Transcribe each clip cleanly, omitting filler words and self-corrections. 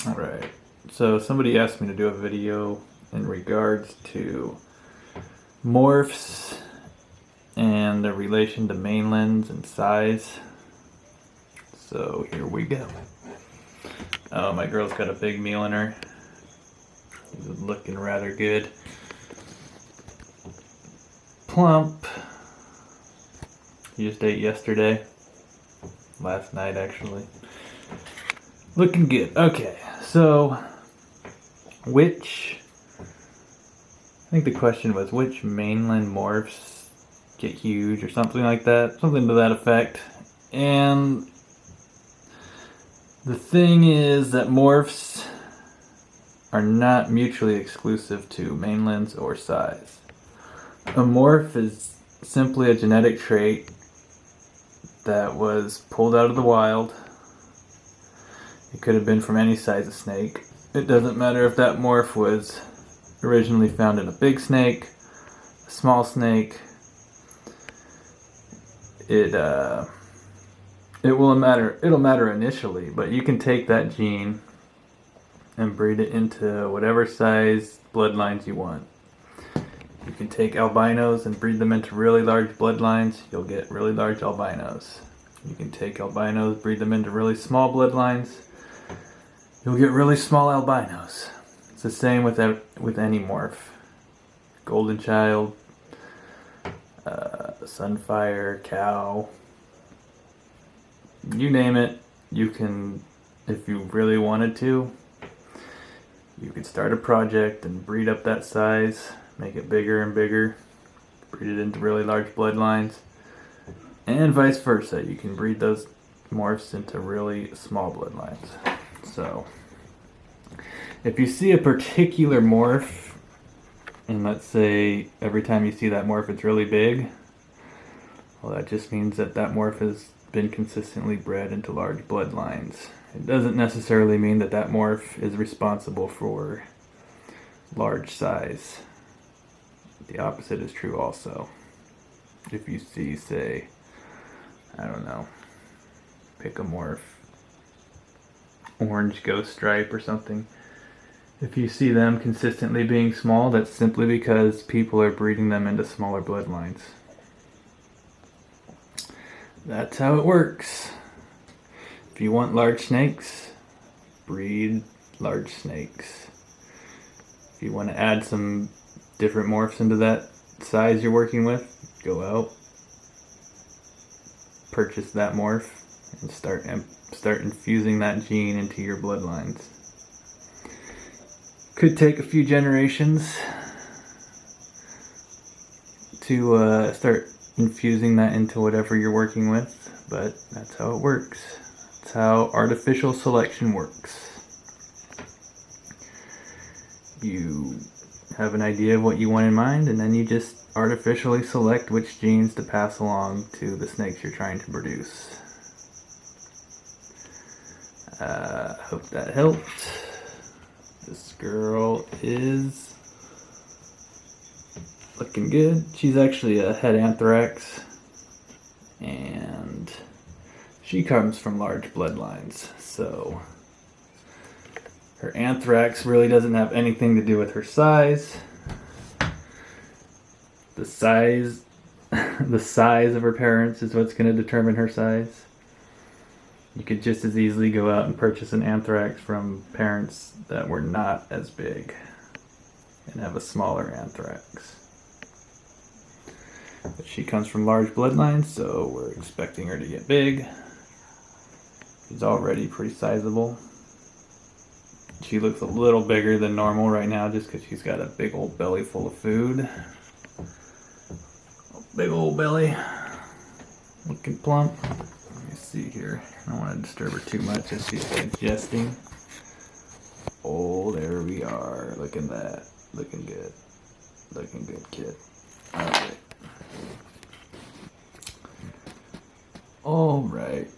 Alright, so somebody asked me to do a video in regards to morphs and their relation to mainlands and size. So here we go. Oh, my girl's got a big meal in her. He's looking rather good. Plump. He just ate yesterday. Last night, actually. Looking good. Okay, so I think the question was which mainland morphs get huge or something like that. Something to that effect. And the thing is that morphs are not mutually exclusive to mainlands or size. A morph is simply a genetic trait that was pulled out of the wild. It could have been from any size of snake. It doesn't matter if that morph was originally found in a big snake, a small snake. It'll matter initially, but you can take that gene and breed it into whatever size bloodlines you want. You can take albinos and breed them into really large bloodlines, you'll get really large albinos. You can take albinos, breed them into really small bloodlines, you'll get really small albinos. It's the same with any morph. Golden child, sunfire, cow, you name it, you can, if you really wanted to, you could start a project and breed up that size, make it bigger and bigger, breed it into really large bloodlines, and vice versa. You can breed those morphs into really small bloodlines. So, if you see a particular morph, and let's say every time you see that morph it's really big, well, that just means that that morph has been consistently bred into large bloodlines. It doesn't necessarily mean that that morph is responsible for large size. The opposite is true also. If you see, say, I don't know, pick a morph, orange ghost stripe or something. If you see them consistently being small, that's simply because people are breeding them into smaller bloodlines. That's how it works. If you want large snakes, breed large snakes. If you want to add some different morphs into that size you're working with, go out, purchase that morph, and start infusing that gene into your bloodlines. Could take a few generations to start infusing that into whatever you're working with, but that's how it works. That's how artificial selection works. You have an idea of what you want in mind, and then you just artificially select which genes to pass along to the snakes you're trying to produce. Hope that helped. This girl is looking good. She's actually a het anthrax, and she comes from large bloodlines, so her anthrax really doesn't have anything to do with her size. The size of her parents is what's going to determine her size. You could just as easily go out and purchase an anthrax from parents that were not as big and have a smaller anthrax. But she comes from large bloodlines, so we're expecting her to get big. She's already pretty sizable. She looks a little bigger than normal right now just because she's got a big old belly full of food. Big old belly. Looking plump. Let me see here. I don't want to disturb her too much as she's digesting. Oh, there we are. Look at that. Looking good. Looking good, kid. Alright. Alright.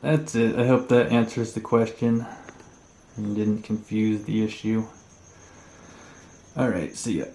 That's it. I hope that answers the question and didn't confuse the issue. Alright, see ya.